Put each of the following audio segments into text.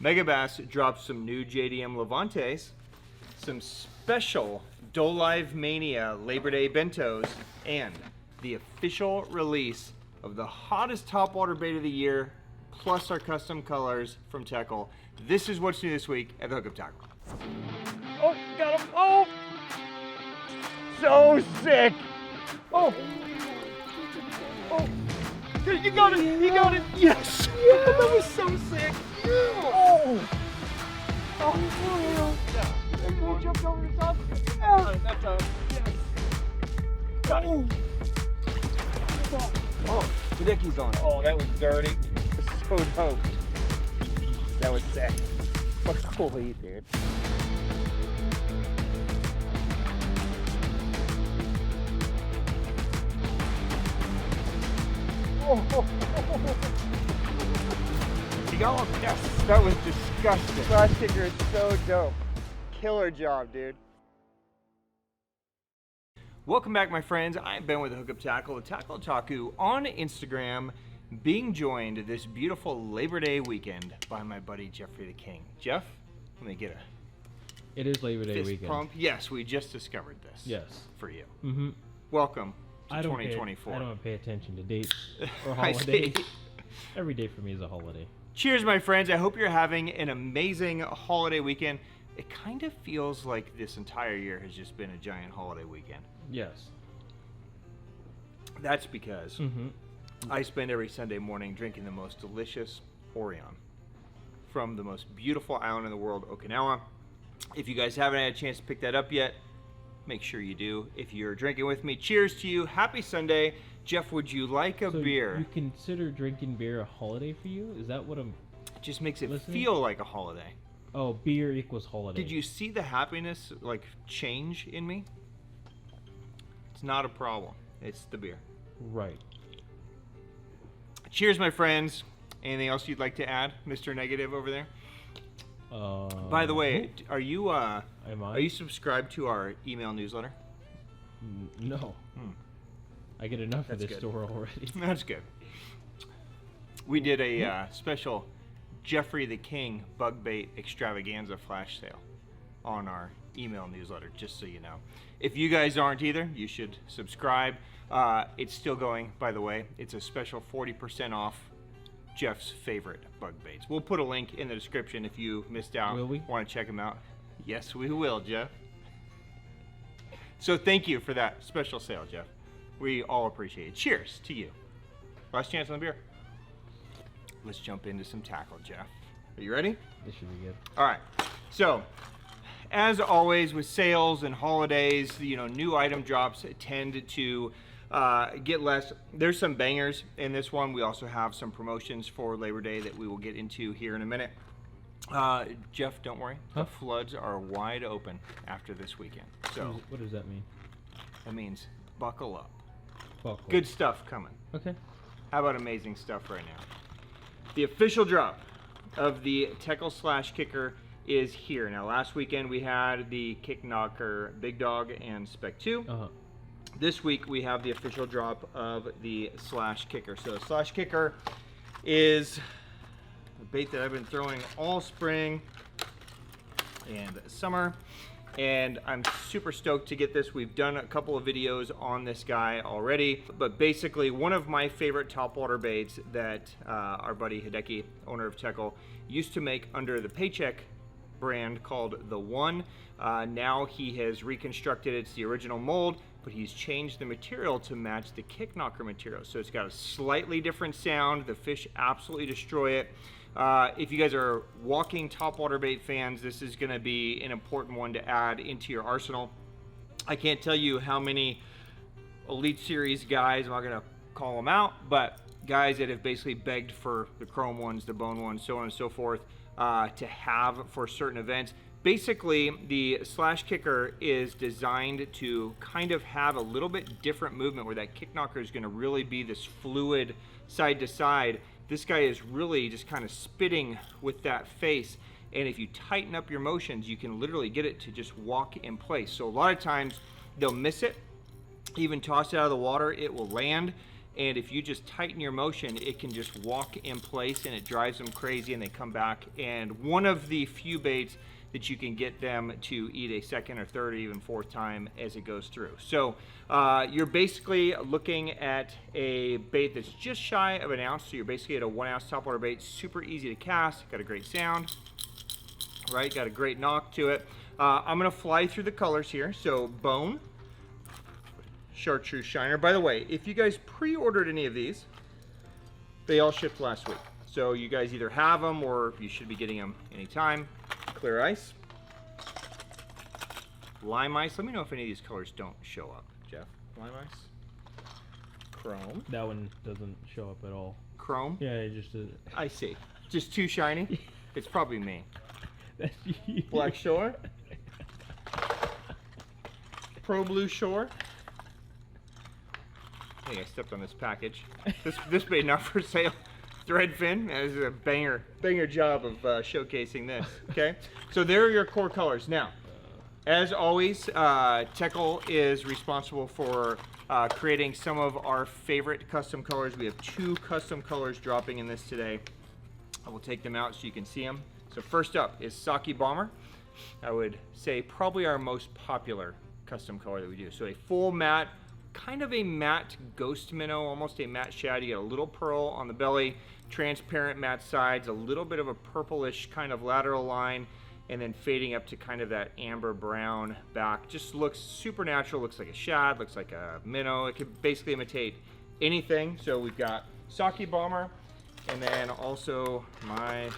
Megabass dropped some new JDM Levantes, some special DoLive Mania Labor Day bentos, and the official release of the hottest topwater bait of the year, plus our custom colors from Teckel. This is what's new this week at the Hookup Tackle. Oh, got him! Oh! So sick! Oh! Oh! You got it! You got it! Yes! Yeah, that was so sick! Oh! Oh! Yeah. You jumped over the top. Yeah. That's up. Yes. Got it. Oh, the Dickies on it. Oh, that was dirty. So dope. That was sick. Holy dude. Oh. You got one? Yes. That was disgusting. Flash kicker is so dope. Killer job, dude. Welcome back, my friends. I've been with the Hookup Tackle, the Tackle Otaku on Instagram, being joined this beautiful Labor Day weekend by my buddy Jeffrey the King. Jeff, let me get a It is Labor Day fist weekend. pump. Yes, we just discovered this. Yes. For you. Mm-hmm. Welcome to 2024. I don't pay attention to dates or I holidays. see. Every day for me is a holiday. Cheers, my friends. I hope you're having an amazing holiday weekend. It kind of feels like this entire year has just been a giant holiday weekend. Yes. That's because I spend every Sunday morning drinking the most delicious Orion from the most beautiful island in the world, Okinawa. If you guys haven't had a chance to pick that up yet, make sure you do. If you're drinking with me, cheers to you. Happy Sunday. Jeff, would you like a beer? You consider drinking beer a holiday for you? Is that what I'm... It just makes it feel like a holiday. Oh, beer equals holiday. Did you see the happiness, like, change in me? It's not a problem. It's the beer. Right. Cheers, my friends. Anything else you'd like to add, Mr. Negative over there? By the way, are you subscribed to our email newsletter? No. I get enough of this store already. That's good. We did a special Jeffrey the King bug bait extravaganza flash sale on our email newsletter, just so you know. If you guys aren't either, you should subscribe. It's still going, by the way. It's a special 40% off Jeff's favorite bug baits. We'll put a link in the description if you missed out. Will we? Want to check them out? Yes, we will, Jeff. So thank you for that special sale, Jeff. We all appreciate it. Cheers to you. Last chance on the beer. Let's jump into some tackle, Jeff. Are you ready? This should be good. All right. So, as always with sales and holidays, you know, new item drops tend to get less. There's some bangers in this one. We also have some promotions for Labor Day that we will get into here in a minute. Jeff, don't worry. The floods are wide open after this weekend. So, what does that mean? That means buckle up. Buckle. Good stuff coming. Okay. How about amazing stuff right now? The official drop of the Teckel slash kicker is here. Now, last weekend we had the Kick Knocker Big Dog and Spec 2. This week we have the official drop of the slash kicker. So the slash kicker is a bait that I've been throwing all spring and summer, and I'm super stoked to get this. We've done a couple of videos on this guy already, but basically one of my favorite topwater baits that our buddy Hideki, owner of Teckel, used to make under the Paycheck brand called The One. Now he has reconstructed it's the original mold, but he's changed the material to match the Kick Knocker material. So it's got a slightly different sound. The fish absolutely destroy it. If you guys are walking topwater bait fans, this is gonna be an important one to add into your arsenal. I can't tell you how many Elite Series guys, I'm not gonna call them out, but guys that have basically begged for the chrome ones, the bone ones, so on and so forth, to have for certain events. Basically, the slash kicker is designed to kind of have a little bit different movement where that kick knocker is going to really be this fluid side to side. This guy is really just kind of spitting with that face, and if you tighten up your motions, you can literally get it to just walk in place. So a lot of times they'll miss it, even toss it out of the water, it will land, and if you just tighten your motion, it can just walk in place and it drives them crazy and they come back. And one of the few baits that you can get them to eat a second or third or even fourth time as it goes through. So you're basically looking at a bait that's just shy of an ounce. So you're basically at a 1 ounce topwater bait, super easy to cast, got a great sound, right? Got a great knock to it. I'm gonna fly through the colors here. So bone, chartreuse shiner. By the way, if you guys pre-ordered any of these, they all shipped last week. So you guys either have them or you should be getting them anytime. Clear ice, lime ice. Let me know if any of these colors don't show up, Jeff. Lime ice, chrome. That one doesn't show up at all. Chrome? Yeah, it just does. I see. Just too shiny? It's probably me. That's you. Black Shore. Pro Blue Shore. I think I stepped on this package. This bait not for sale. Threadfin. That is a banger job of showcasing this. Okay, so there are your core colors. Now, as always, Teckel is responsible for creating some of our favorite custom colors. We have 2 custom colors dropping in this today. I will take them out so you can see them. So first up is Sake Bomber. I would say probably our most popular custom color that we do. So a full matte, kind of a matte ghost minnow, almost a matte shad. You get a little pearl on the belly, transparent matte sides, a little bit of a purplish kind of lateral line, and then fading up to kind of that amber brown back. Just looks super natural, looks like a shad, looks like a minnow. It could basically imitate anything. So we've got Sake Bomber, and then also my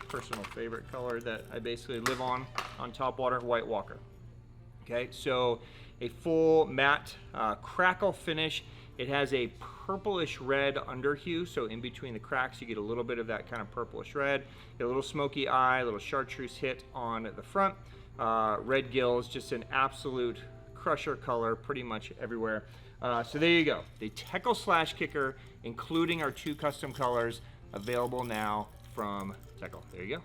personal favorite color that I basically live on topwater, White Walker. Okay, so a full matte crackle finish. It has a purplish red underhue, so in between the cracks you get a little bit of that kind of purplish red. Get a little smoky eye, a little chartreuse hit on the front. Red gills, just an absolute crusher color pretty much everywhere. So there you go. The Teckel slash kicker, including our 2 custom colors, available now from Teckel. There you go.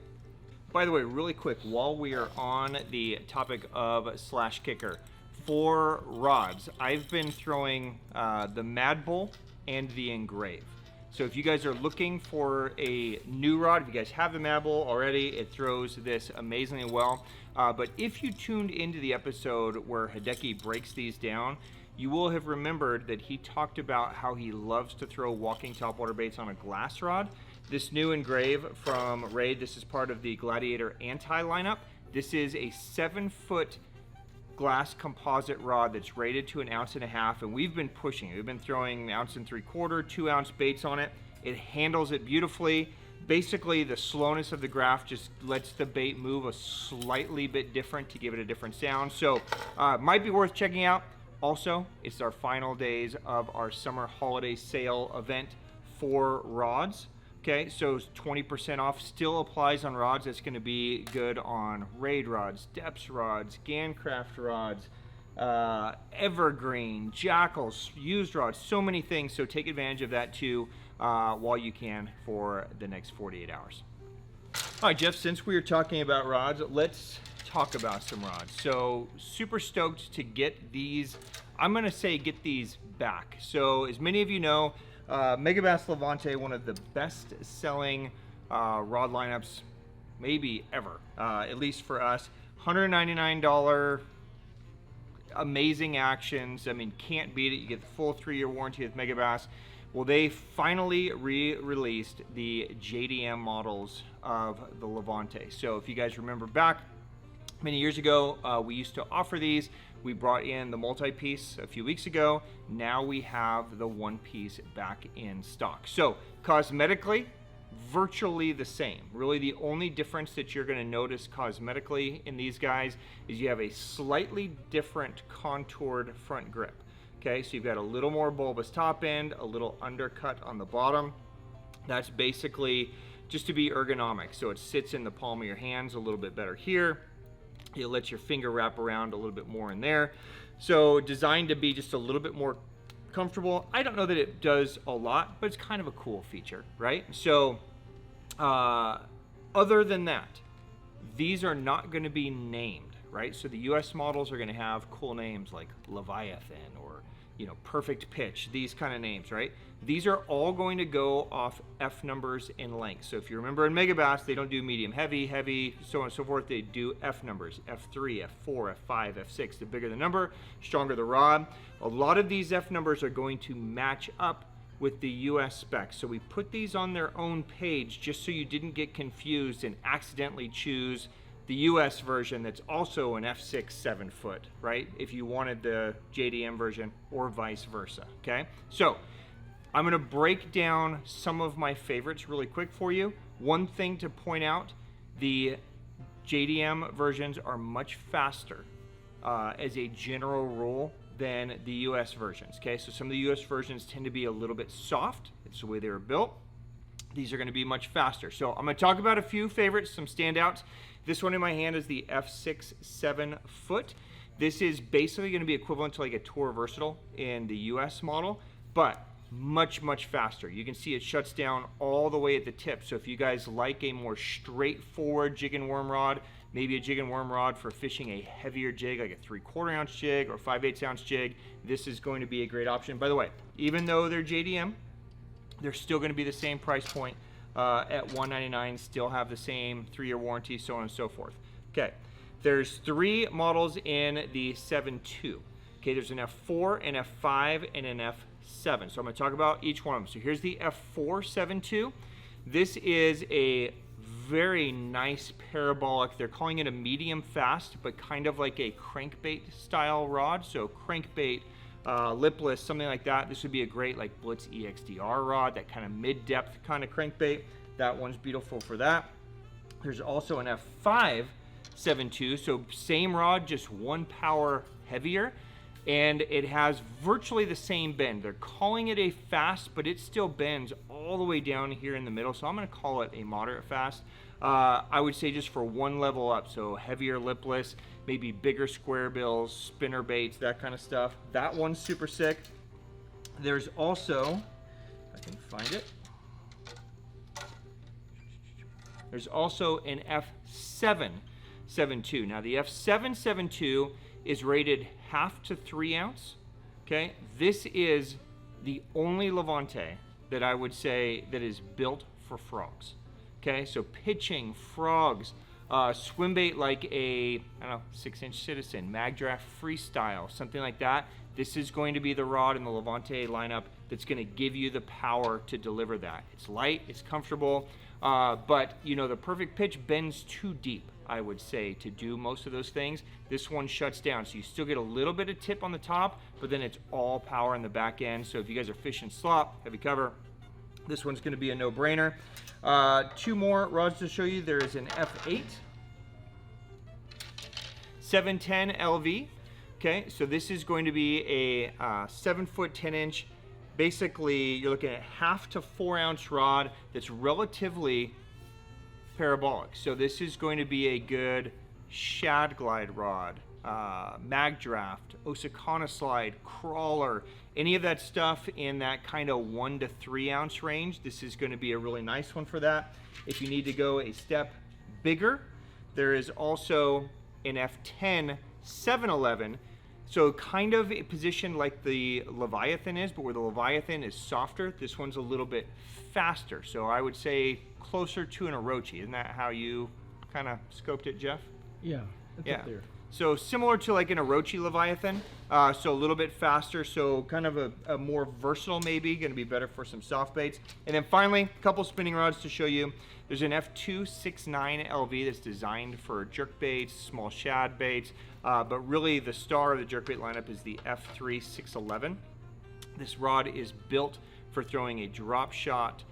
By the way, really quick, while we are on the topic of slash kicker, for rods, I've been throwing the Mad Bull and the Engrave. So if you guys are looking for a new rod, if you guys have the Mad Bull already, it throws this amazingly well. But if you tuned into the episode where Hideki breaks these down, you will have remembered that he talked about how he loves to throw walking topwater baits on a glass rod. This new Engrave from Raid, this is part of the Gladiator Anti lineup. This is a 7-foot glass composite rod that's rated to 1.5 ounces, and we've been pushing it. We've been throwing 1.75 ounce, 2 ounce baits on it. It handles it beautifully. Basically, the slowness of the graph just lets the bait move a slightly bit different to give it a different sound. So might be worth checking out. Also, it's our final days of our summer holiday sale event for rods. Okay, so 20% off still applies on rods. It's going to be good on Raid rods, Depths rods, Gancraft rods, Evergreen, Jackals, used rods, so many things. So take advantage of that too while you can for the next 48 hours. All right, Jeff, since we were talking about rods, let's talk about some rods. So super stoked to get these. I'm going to say get these back. So as many of you know, Megabass Levante, one of the best selling rod lineups maybe ever, at least for us. $199, amazing actions. I mean, can't beat it. You get the full 3-year warranty with Megabass. Well, they finally re-released the JDM models of the Levante. So if you guys remember back many years ago, we used to offer these. We brought in the multi-piece a few weeks ago. Now we have the 1-piece back in stock. So cosmetically, virtually the same. Really the only difference that you're gonna notice cosmetically in these guys is you have a slightly different contoured front grip. Okay, so you've got a little more bulbous top end, a little undercut on the bottom. That's basically just to be ergonomic. So it sits in the palm of your hands a little bit better here. You'll let your finger wrap around a little bit more in there. So designed to be just a little bit more comfortable. I don't know that it does a lot, but it's kind of a cool feature, right? So other than that, these are not going to be named, right? So the US models are going to have cool names like Leviathan or you know, perfect pitch, these kind of names, right? These are all going to go off F numbers and length. So if you remember in Megabass, they don't do medium, heavy, so on and so forth. They do F numbers, F3, F4, F5, F6. The bigger the number, stronger the rod. A lot of these F numbers are going to match up with the US specs. So we put these on their own page just so you didn't get confused and accidentally choose the US version that's also an F6 7 foot, right? If you wanted the JDM version or vice versa, okay? So I'm gonna break down some of my favorites really quick for you. One thing to point out, the JDM versions are much faster as a general rule than the US versions, okay? So some of the US versions tend to be a little bit soft. It's the way they were built. These are gonna be much faster. So I'm gonna talk about a few favorites, some standouts. This one in my hand is the F6 7 foot. This is basically gonna be equivalent to like a Tour Versatile in the US model, but much, much faster. You can see it shuts down all the way at the tip. So if you guys like a more straightforward jig and worm rod, maybe a jig and worm rod for fishing a heavier jig, like a 3/4 ounce jig or 5/8 ounce jig, this is going to be a great option. By the way, even though they're JDM, they're still going to be the same price point at $199, still have the same 3-year warranty, so on and so forth. Okay, there's 3 models in the 7.2. Okay, there's an F4, an F5, and an F7. So I'm going to talk about each one of them. So here's the F4 7.2. This is a very nice parabolic. They're calling it a medium fast, but kind of like a crankbait style rod. So crankbait, lipless, something like that. This would be a great like Blitz EXDR rod, that kind of mid-depth kind of crankbait. That one's beautiful for that. There's also an F5 7.2, so same rod, just 1 power heavier, and it has virtually the same bend. They're calling it a fast, but it still bends all the way down here in the middle, so I'm going to call it a moderate fast. I would say just for 1 level up, so heavier lipless, maybe bigger square bills, spinner baits, that kind of stuff. That one's super sick. There's also, if I can find it, there's also an F7 7.2. Now the F7 7.2 is rated 1/2 to 3 ounce. Okay, this is the only Levante that I would say that is built for frogs. Okay, so pitching, frogs, swim bait like a, I don't know, 6-inch Citizen, mag draft freestyle, something like that. This is going to be the rod in the Levante lineup that's going to give you the power to deliver that. It's light, it's comfortable, but you know, the perfect pitch bends too deep, I would say, to do most of those things. This one shuts down, so you still get a little bit of tip on the top, but then it's all power in the back end. So if you guys are fishing slop, heavy cover, this one's going to be a no-brainer. 2 more rods to show you. There is an F8 710 LV. Okay, so this is going to be a 7 foot 10 inch. Basically, you're looking at 1/2 to 4 ounce rod that's relatively parabolic. So this is going to be a good shad glide rod, mag draft, Osakana slide, crawler, any of that stuff in that kind of 1 to 3 ounce range. This is going to be a really nice one for that. If you need to go a step bigger, there is also an F10 711. So kind of positioned like the Leviathan is, but where the Leviathan is softer, this one's a little bit faster. So I would say closer to an Orochi. Isn't that how you kind of scoped it, Geoff? Yeah, that's up there. So similar to like an Orochi Leviathan, so a little bit faster, so kind of a more versatile maybe, gonna be better for some soft baits. And then finally, a couple spinning rods to show you. There's an F269 LV that's designed for jerk baits, small shad baits, but really the star of the jerkbait lineup is the F3 611. This rod is built for throwing a drop shot.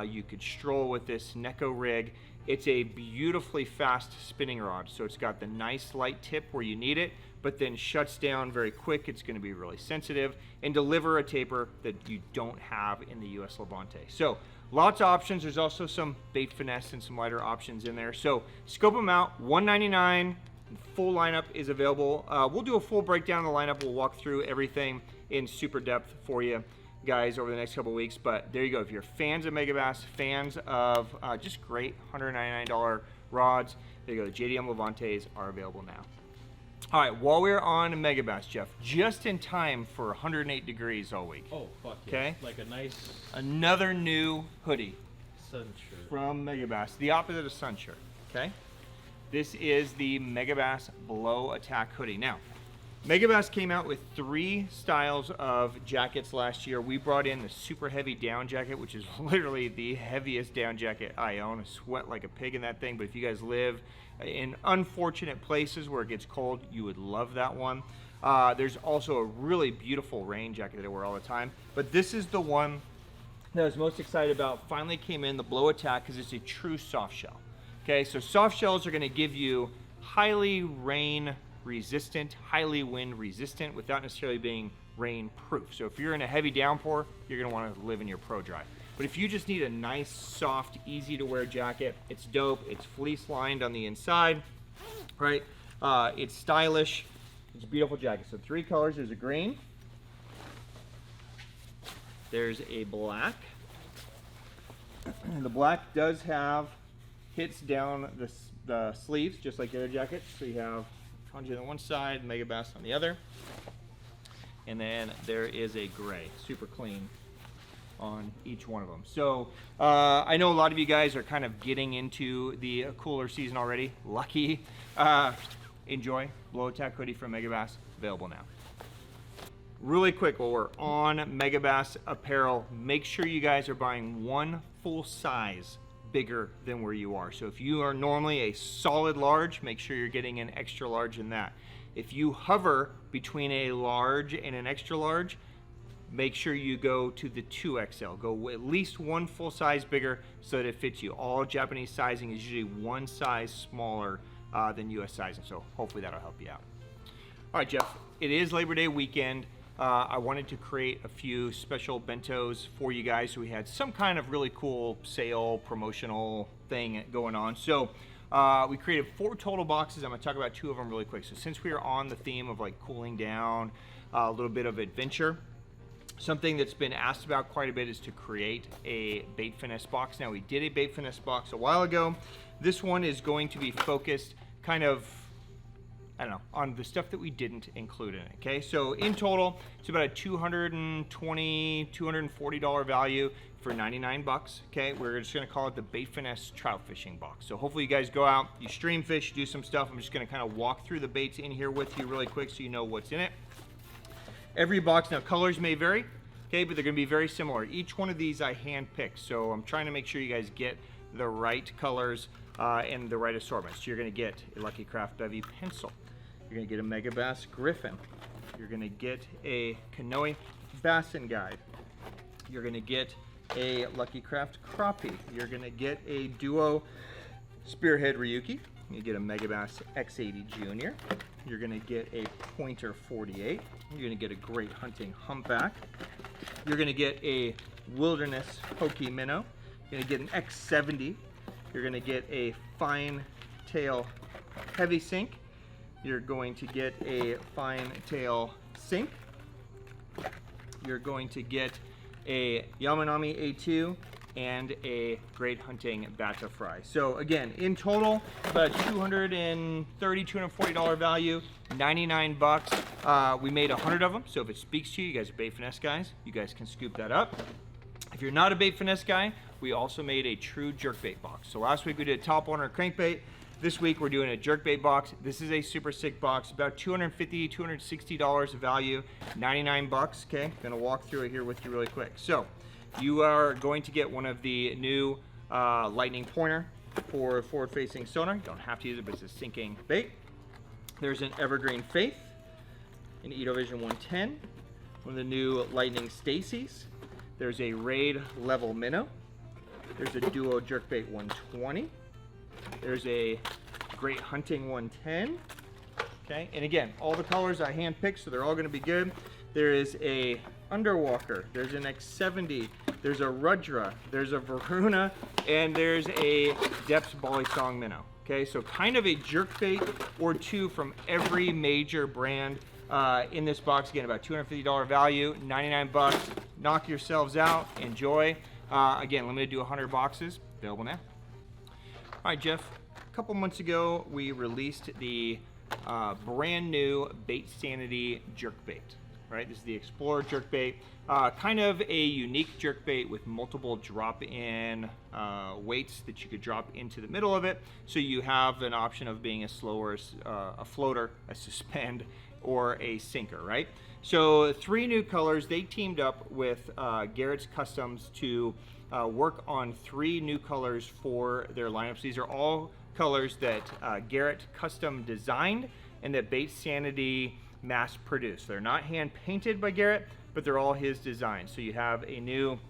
You could stroll with this Neko rig. It's a beautifully fast spinning rod, so it's got the nice light tip where you need it, but then shuts down very quick. It's going to be really sensitive and deliver a taper that you don't have in the US Levante. So lots of options. There's also some bait finesse and some lighter options in there. So scope them out. $199. Full lineup is available. We'll do a full breakdown of the lineup. We'll walk through everything in super depth for you guys over the next couple weeks. But there you go. If you're fans of Megabass, fans of just great $199 rods, there you go. The JDM Levantes are available now. All right, while we're on Megabass, Jeff, just in time for 108 degrees all week. Oh, fuck yeah. Okay. Like a nice Another new hoodie sun shirt. from Megabass, the opposite of sun shirt, okay? This is the Megabass Blow Attack hoodie. Now, Megabass came out with 3 styles of jackets last year. We brought in the super heavy down jacket, which is literally the heaviest down jacket I own. I sweat like a pig in that thing, but if you guys live in unfortunate places where it gets cold, you would love that one. There's also a really beautiful rain jacket that I wear all the time, but this is the one that I was most excited about. Finally came in, the Blow Attack, because it's a true soft shell. Okay, so soft shells are going to give you highly rain resistant, highly wind resistant, without necessarily being rain proof. So if you're in a heavy downpour, you're going to want to live in your Pro Dry. But if you just need a nice, soft, easy to wear jacket, it's dope. It's fleece lined on the inside, right? It's stylish. It's a beautiful jacket. So 3 colors. There's a green. There's a black. And the black does have hits down the sleeves, just like the other jackets. So you have Kage on one side, Megabass on the other. And then there is a gray, super clean on each one of them. So I know a lot of you guys are kind of getting into the cooler season already. Lucky. Enjoy. Blow Attack hoodie from Megabass, available now. Really quick, while we're on Megabass apparel, make sure you guys are buying 1 full size bigger than where you are. So if you are normally a solid large, make sure you're getting an extra large in that. If you hover between a large and an extra large, make sure you go to the 2XL. Go at least 1 full size bigger so that it fits you. All Japanese sizing is usually 1 size smaller than US sizing, so hopefully that'll help you out. All right, Jeff, it is Labor Day weekend. I wanted to create a few special bentos for you guys, so we had some kind of really cool sale promotional thing going on. So we created 4 total boxes. I'm going to talk about 2 of them really quick. So since we are on the theme of like cooling down, a little bit of adventure, something that's been asked about quite a bit is to create a Bait Finesse box. Now, we did a Bait Finesse box a while ago. This one is going to be focused kind of, I don't know, on the stuff that we didn't include in it, okay? So in total, it's about a $220, $240 value for 99 bucks, okay? We're just gonna call it the Bait Finesse Trout Fishing Box. So hopefully you guys go out, you stream fish, do some stuff. I'm just gonna kind of walk through the baits in here with you really quick so you know what's in it. Every box, now colors may vary, okay, but they're gonna be very similar. Each one of these I hand-picked, so I'm trying to make sure you guys get the right colors and the right assortment. So you're gonna get a Lucky Craft Bevy pencil. You're gonna get a Megabass Griffin. You're gonna get a Kanoe Bassin Guide. You're gonna get a Lucky Craft Crappie. You're gonna get a Duo Spearhead Ryuki. You get a Megabass X80 Junior. You're gonna get a Pointer 48. You're gonna get a Great Hunting Humpback. You're gonna get a Wilderness Pokey Minnow. You're gonna get an X70. You're gonna get a Fine Tail Heavy Sink. You're going to get a Fine Tail Sink. You're going to get a Yamanami A2 and a Great Hunting Bata Fry. So again, in total, about $230, $240 value, 99 bucks. We made 100 of them, so if it speaks to you, you guys are Bait Finesse guys, you guys can scoop that up. If you're not a Bait Finesse guy, we also made a true jerkbait box. So last week we did a top water crankbait. This week we're doing a jerkbait box. This is a super sick box, about $250, $260 of value, 99 bucks, okay? Gonna walk through it here with you really quick. So you are going to get one of the new lightning pointer for forward-facing sonar. You don't have to use it, but it's a sinking bait. There's an Evergreen Faith, an Edovision 110, one of the new Lightning Stacy's. There's a Raid Level Minnow. There's a Duo Jerkbait 120. There's a Great Hunting 110. Okay, and again, all the colors I hand-picked, so they're all gonna be good. There is a Underwalker, there's an X70, there's a Rudra, there's a Varuna, and there's a Depths Bali Song Minnow. Okay, so kind of a jerkbait or 2 from every major brand in this box. Again, about $250 value, 99 bucks. Knock yourselves out, enjoy. Again, limited to 100 boxes, available now. All right, Jeff, a couple months ago, we released the brand new Baitsanity jerkbait. Right, this is the Explorer jerkbait, kind of a unique jerkbait with multiple drop-in weights that you could drop into the middle of it. So you have an option of being a slower, a floater, a suspend, or a sinker. Right. So 3 new colors. They teamed up with Garrett's Customs to work on 3 new colors for their lineups. These are all colors that Garrett custom designed and that Baitsanity mass produced. They're not hand painted by Garrett, but they're all his designs. So you have a new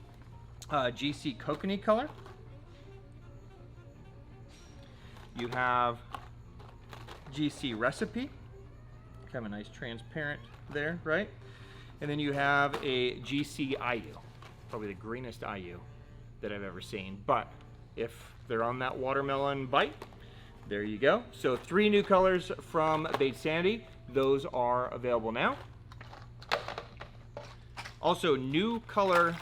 GC Kokanee color. You have GC Recipe, kind of a nice transparent there, right? And then you have a GC IU, probably the greenest IU that I've ever seen. But if they're on that watermelon bite, there you go. So 3 new colors from Baitsanity. Those are available now. Also, new color,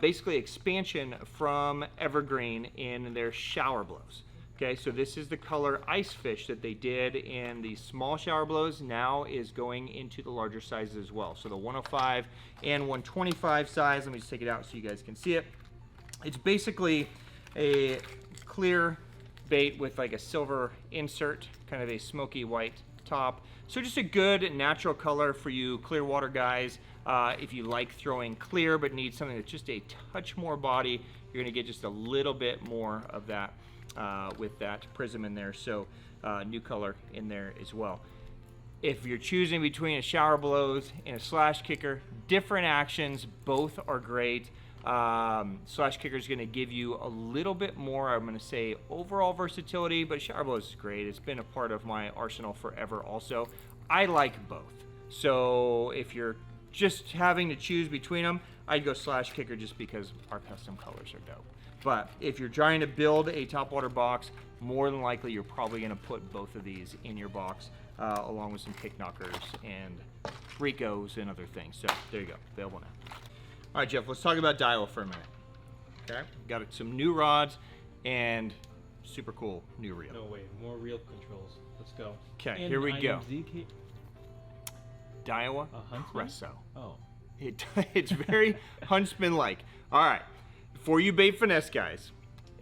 basically expansion from Evergreen in their shower blows. Okay, so this is the color Ice Fish that they did in the small shower blows, now is going into the larger sizes as well. So the 105 and 125 size, let me just take it out so you guys can see it. It's basically a clear bait with like a silver insert, kind of a smoky white top. So just a good natural color for you clear water guys. If you like throwing clear but need something that's just a touch more body, you're going to get just a little bit more of that with that prism in there. So new color in there as well. If you're choosing between a shower blows and a slash kicker, different actions, both are great. Slash kicker is going to give you a little bit more, I'm going to say, overall versatility, but shower blows is great. It's been a part of my arsenal forever also. I like both. So if you're just having to choose between them, I'd go slash kicker just because our custom colors are dope. But if you're trying to build a topwater box, more than likely you're probably going to put both of these in your box along with some kick knockers and Ricos and other things. So there you go, available now. All right, Geoff, let's talk about Daiwa for a minute. Okay, got some new rods and super cool new reel. No way, more reel controls. Let's go. Okay, here we go. Daiwa Huntsman? Presso. Oh. It's very Huntsman-like. All right, for you bait finesse guys,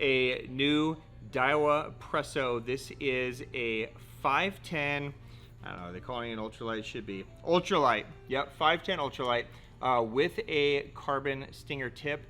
a new Daiwa Presso. This is a 510, I don't know, they're calling it an ultralight, should be. Ultralight, yep, 510 ultralight. With a carbon stinger tip.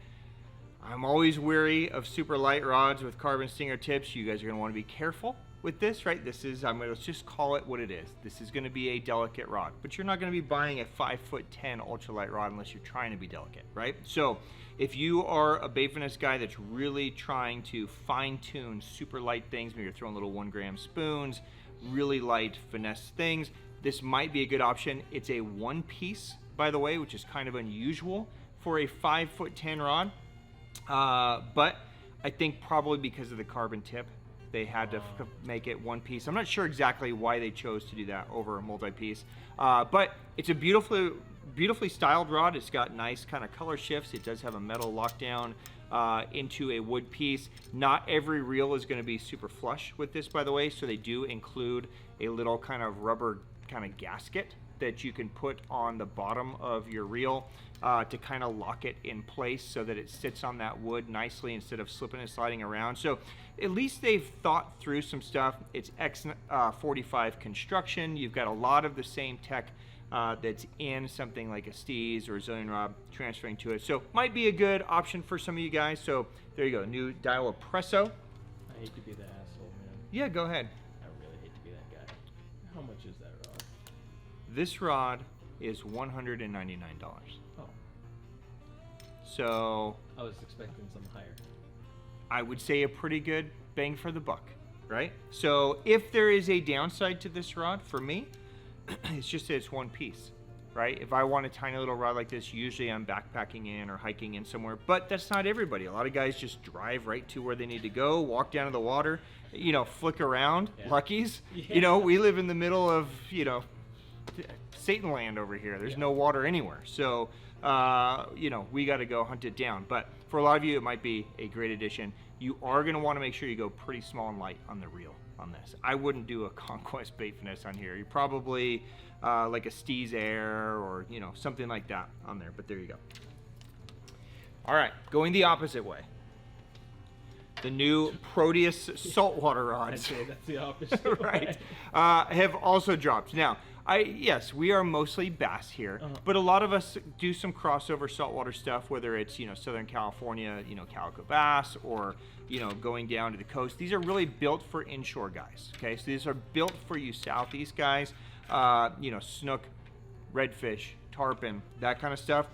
I'm always weary of super light rods with carbon stinger tips. You guys are going to want to be careful with this, right? This is, let's just call it what it is. This is going to be a delicate rod, but you're not going to be buying a 5'10" ultralight rod unless you're trying to be delicate, right? So if you are a bait finesse guy that's really trying to fine tune super light things, maybe you're throwing little 1 gram spoons, really light finesse things, this might be a good option. It's a 1-piece, by the way, which is kind of unusual for a 5'10" rod. But I think probably because of the carbon tip, they had to make it 1-piece. I'm not sure exactly why they chose to do that over a multi-piece. But it's a beautifully styled rod. It's got nice kind of color shifts. It does have a metal lockdown into a wood piece. Not every reel is going to be super flush with this, by the way. So they do include a little kind of rubber kind of gasket that you can put on the bottom of your reel to kind of lock it in place so that it sits on that wood nicely instead of slipping and sliding around. So at least they've thought through some stuff. It's X45 construction. You've got a lot of the same tech that's in something like a Steez or a Zillion Rod transferring to it. So might be a good option for some of you guys. So there you go, new Daiwa Presso. I hate to be the asshole, man. Yeah, go ahead. I really hate to be that guy. How much is that rod? This rod is $199. Oh. So I was expecting some higher. I would say a pretty good bang for the buck, right? So if there is a downside to this rod, for me, it's just that it's 1-piece, right? If I want a tiny little rod like this, usually I'm backpacking in or hiking in somewhere, but that's not everybody. A lot of guys just drive right to where they need to go, walk down to the water, you know, flick around, luckies. Yeah. You know, we live in the middle of, you know, Satan land over here. There's no water anywhere. So, you know, we got to go hunt it down. But for a lot of you, it might be a great addition. You are going to want to make sure you go pretty small and light on the reel on this. I wouldn't do a Conquest bait finesse on here. You're probably like a Steez Air or, you know, something like that on there, but there you go. All right, going the opposite way. The new Proteus saltwater rods. That's the opposite. Right. Have also dropped. Now, yes, we are mostly bass here, but a lot of us do some crossover saltwater stuff, whether it's, you know, Southern California, you know, calico bass, or, you know, going down to the coast. These are really built for inshore guys, okay? So these are built for you Southeast guys, you know, snook, redfish, tarpon, that kind of stuff.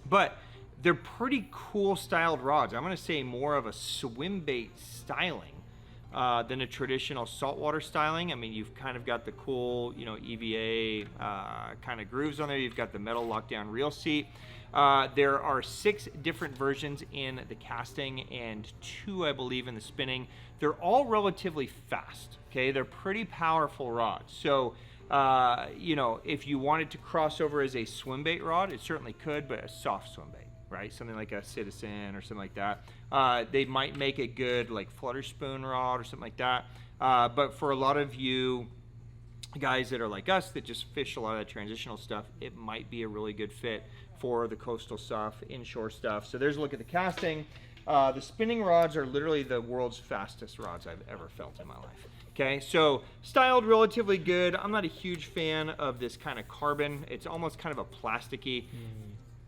But they're pretty cool styled rods. I'm gonna say more of a swim bait styling than a traditional saltwater styling. I mean, you've kind of got the cool, you know, EVA kind of grooves on there. You've got the metal lockdown reel seat. There are 6 different versions in the casting and 2, I believe, in the spinning. They're all relatively fast, okay? They're pretty powerful rods. So, you know, if you wanted to cross over as a swim bait rod, it certainly could, but a soft swim bait, right? Something like a Citizen or something like that. They might make a good like flutter spoon rod or something like that. But for a lot of you guys that are like us that just fish a lot of that transitional stuff, it might be a really good fit for the coastal stuff, inshore stuff. So there's a look at the casting. The spinning rods are literally the world's fastest rods I've ever felt in my life. Okay, so styled relatively good. I'm not a huge fan of this kind of carbon. It's almost kind of a plasticky.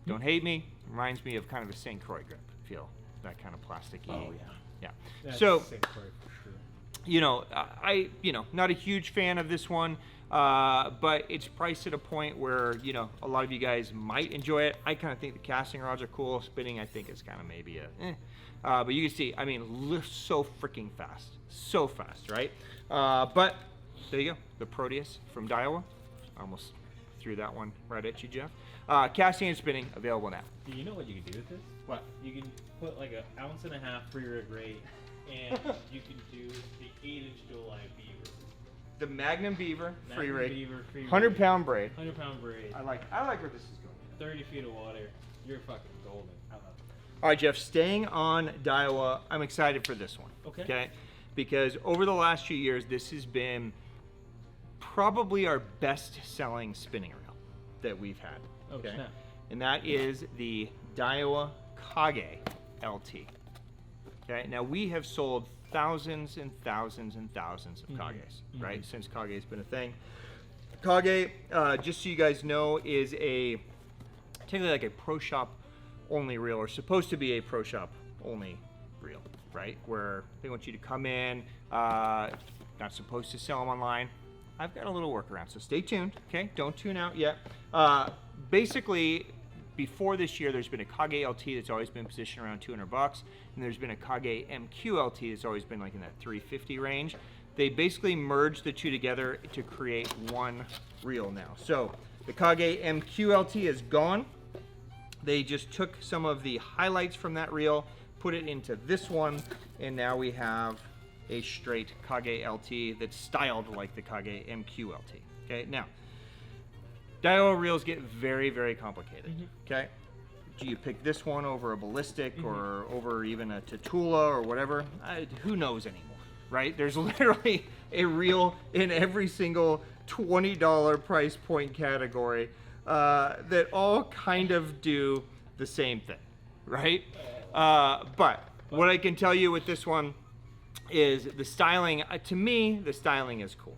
Don't hate me. Reminds me of kind of a St. Croix grip feel. That kind of plasticky. Oh yeah. Yeah. That's So, St. Croix for sure. you know, not a huge fan of this one, but it's priced at a point where, you know, a lot of you guys might enjoy it. I kind of think the casting rods are cool. Spinning, I think, is kind of maybe a but you can see, I mean, lift so freaking fast. So fast, right? But there you go. The Proteus from Daiwa. Almost threw that one right at you, Geoff. Casting and spinning available now. Do you know what you can do with this? What? You can put like 1.5 ounce free rig rate, and you can do the 8-inch DoLive beaver. The Magnum Beaver free Magnum rig. Beaver, free 100-pound braid. 100-pound braid. I like where this is going. 30 feet of water. You're fucking golden. I love it. All right, Geoff, staying on Daiwa, I'm excited for this one. Okay. Because over the last few years, this has been probably our best-selling spinning reel that we've had. Oh, snap. And that is the Daiwa Kage LT. Okay, now we have sold thousands and thousands and thousands of Kages, right? Since Kage's been a thing. Kage, just so you guys know, is technically like a pro shop only reel, or supposed to be a pro shop only reel, right? Where they want you to come in, not supposed to sell them online. I've got a little workaround, so stay tuned, okay? Don't tune out yet. Basically, before this year, there's been a Kage LT that's always been positioned around $200, and there's been a Kage MQ LT that's always been like in that $350 range. They basically merged the two together to create one reel now. So the Kage MQ LT is gone. They just took some of the highlights from that reel, put it into this one, and now we have a straight Kage LT that's styled like the Kage MQ LT. Okay, now Daiwa reels get very, very complicated. Okay, do you pick this one over a ballistic or over even a Tatula or whatever? Who knows anymore, right? There's literally a reel in every single $20 price point category that all kind of do the same thing, right? But what I can tell you with this one is the styling, to me, the styling is cool,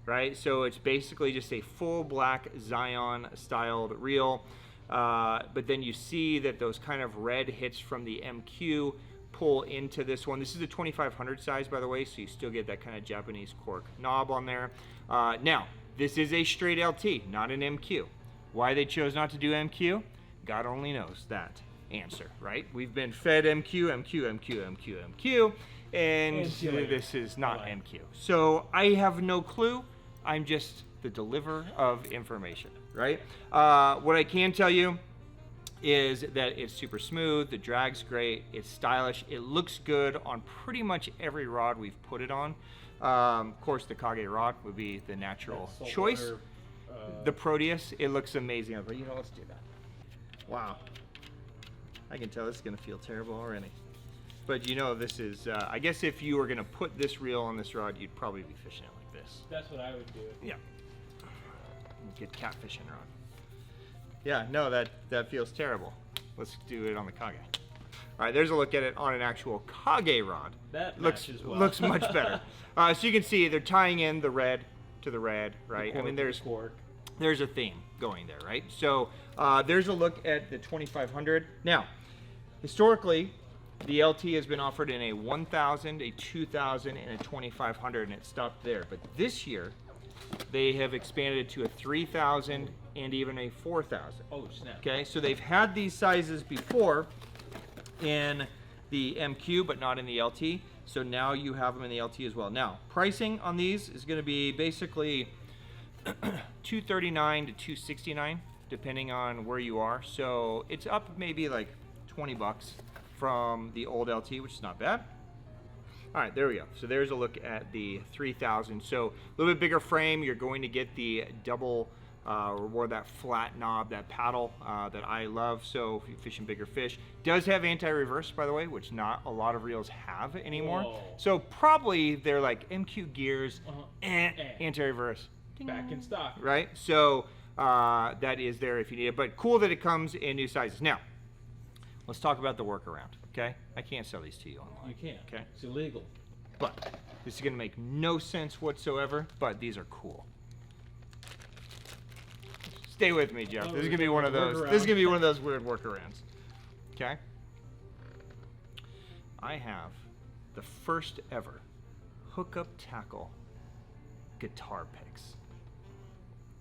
right? So it's basically just a full black Zion styled reel, but then you see that those kind of red hits from the MQ pull into this one. This is a 2500 size, by the way, so you still get that kind of Japanese cork knob on there. Now, this is a straight LT, not an MQ. Why they chose not to do MQ, God only knows that answer, right? We've been fed MQ, MQ, MQ, MQ, MQ, and this is not MQ. So I have no clue. I'm just the deliverer of information, right? What I can tell you is that it's super smooth, the drag's great, it's stylish, it looks good on pretty much every rod we've put it on. Of course, the Kage rod would be the natural choice. The Proteus, it looks amazing, but you know, let's do that. Wow. I can tell this is gonna feel terrible already. But you know, this is, I guess if you were gonna put this reel on this rod, you'd probably be fishing it like this. That's what I would do. Yeah. Get catfishing rod. Yeah, no, that feels terrible. Let's do it on the Kage. All right, there's a look at it on an actual Kage rod. That looks matches well. looks much better. So you can see they're tying in the red to the red, right? I mean, there's a theme going there, right? So there's a look at the 2500. Now, historically, the LT has been offered in a 1000, a 2000, and a 2500, and it stopped there. But this year, they have expanded to a 3000 and even a 4000. Oh, snap. Okay, so they've had these sizes before in the MQ, but not in the LT. So now you have them in the LT as well. Now, pricing on these is going to be basically $239 to $269, depending on where you are. So it's up maybe like 20 bucks from the old LT, which is not bad. All right, there we go. So there's a look at the 3000. So a little bit bigger frame. You're going to get the double or more that flat knob, that paddle that I love. So if you're fishing bigger fish, does have anti-reverse, by the way, which not a lot of reels have anymore. Whoa. So probably they're like MQ gears, anti-reverse. Back in stock. Right? So that is there if you need it. But cool that it comes in new sizes. Now, let's talk about the workaround, okay? I can't sell these to you online. You can't. Okay? It's illegal. But this is going to make no sense whatsoever, but these are cool. Stay with me, Jeff. This is going to be one of those. This is going to be one of those weird workarounds. Okay? I have the first ever hookup tackle guitar picks.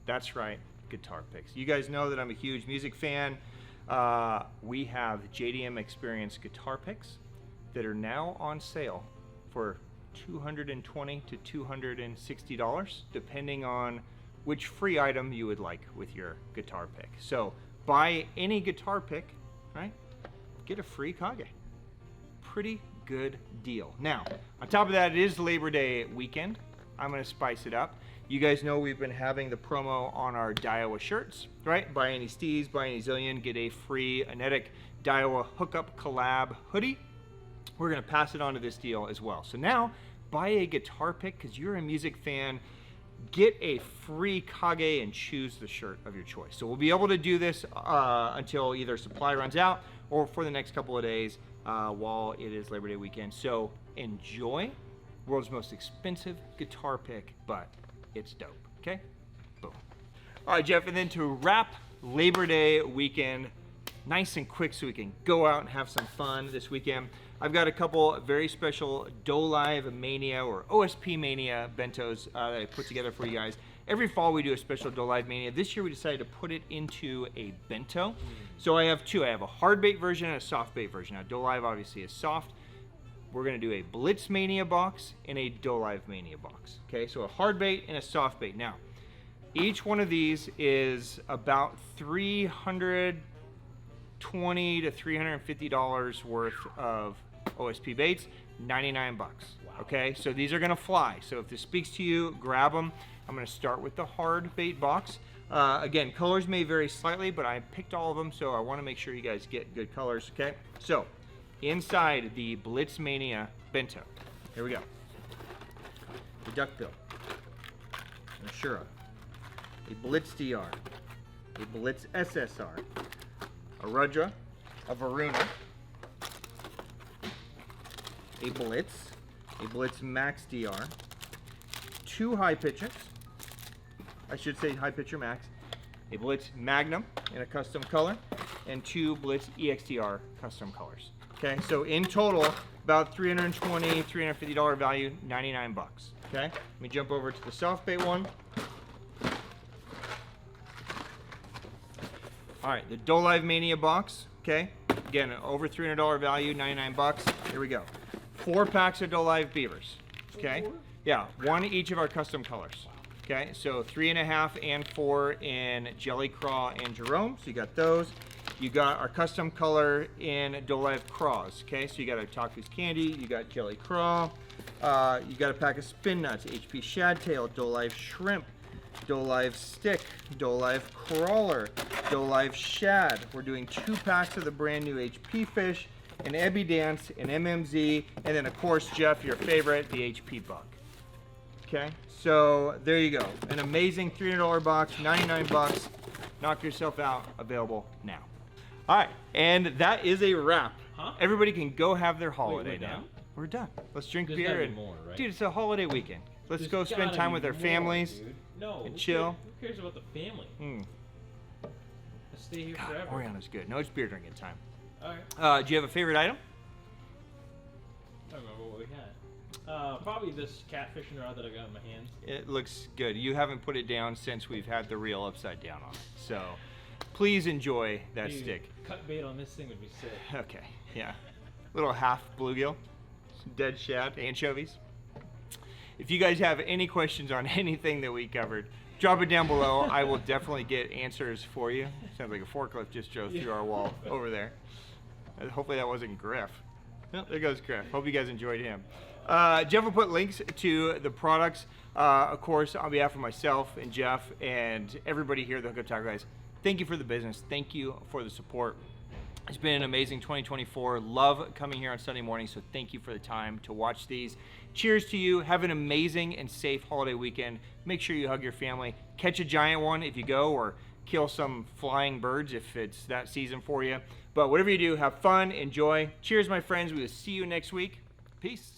That's right, guitar picks. You guys know that I'm a huge music fan. We have JDM Experience guitar picks that are now on sale for $220 to $260, depending on which free item you would like with your guitar pick. So buy any guitar pick, right? Get a free Kage. Pretty good deal. Now, on top of that, it is Labor Day weekend. I'm gonna spice it up. You guys know we've been having the promo on our Daiwa shirts, right? Buy any Steez, buy any Zillion, get a free Anetic Daiwa Hookup Collab hoodie. We're gonna pass it on to this deal as well. So now, buy a guitar pick because you're a music fan. Get a free Kage and choose the shirt of your choice. So we'll be able to do this until either supply runs out or for the next couple of days while it is Labor Day weekend. So enjoy. World's most expensive guitar pick, but it's dope, okay? Boom. All right, Jeff, and then to wrap Labor Day weekend nice and quick so we can go out and have some fun this weekend, I've got a couple very special DoLive Mania or OSP Mania bentos that I put together for you guys. Every fall we do a special DoLive Mania. This year we decided to put it into a bento. So I have two. I have a hard bait version and a soft bait version. Now DoLive obviously is soft. We're gonna do a Blitz Mania box and a DoLive Mania box. Okay, so a hard bait and a soft bait. Now, each one of these is about $320 to $350 worth of OSP baits, 99 bucks. Wow. Okay, so these are gonna fly. So if this speaks to you, grab them. I'm gonna start with the hard bait box. Again, colors may vary slightly, but I picked all of them, so I wanna make sure you guys get good colors, okay? So, inside the Blitz Mania bento, here we go. The duckbill, an Ashura, a Blitz DR, a Blitz SSR, a Rudra, a Varuna, a Blitz Max DR, two high pitchers, I should say high pitcher max, a Blitz Magnum in a custom color, and two Blitz EXTR custom colors. Okay, so in total, about $320, $350 value, 99 bucks. Okay, let me jump over to the soft bait one. All right, the DoLive Mania box. Okay, again, over $300 value, 99 bucks. Here we go. 4 packs of DoLive beavers. Okay, yeah, one each of our custom colors. Okay, so 3.5 and 4 in Jelly Craw and Jerome. So you got those. You got our custom color in DoLive Craws. Okay, so you got our Taku's Candy, you got Jelly Craw, you got a pack of Spin Nuts, HP Shadtail, DoLive Shrimp, DoLive Stick, DoLive Crawler, DoLive Shad. We're doing 2 packs of the brand new HP Fish an Ebby Dance, an MMZ, and then of course, Geoff, your favorite, the HP Buck. Okay, so there you go. An amazing $300 box, 99 bucks. Knock yourself out, available now. All right, and that is a wrap. Huh? Everybody can go have their holiday we're now. done? We're done. Let's drink There's beer gotta be and more, right? dude, it's a holiday weekend. Let's There's go spend gotta time be with our more, families dude. No, and who chill. Who cares about the family? Let's stay here God, forever. Oriana's good. No, it's beer drinking time. All right. Do you have a favorite item? I don't remember what we had. Probably this catfishing rod that I got in my hands. It looks good. You haven't put it down since we've had the reel upside down on it. So please enjoy that Dude, stick. Cut bait on this thing would be sick. Okay, yeah. Little half bluegill, some dead shad, anchovies. If you guys have any questions on anything that we covered, drop it down below. I will definitely get answers for you. Sounds like a forklift just drove through our wall over there. Hopefully that wasn't Griff. Oh, there goes Griff. Hope you guys enjoyed him. Geoff will put links to the products, of course, on behalf of myself and Geoff and everybody here at the Hookup Tackle guys. Thank you for the business. Thank you for the support. It's been an amazing 2024. Love coming here on Sunday morning, so thank you for the time to watch these. Cheers to you. Have an amazing and safe holiday weekend. Make sure you hug your family. Catch a giant one if you go, or kill some flying birds if it's that season for you. But whatever you do, have fun, enjoy. Cheers, my friends. We will see you next week. Peace.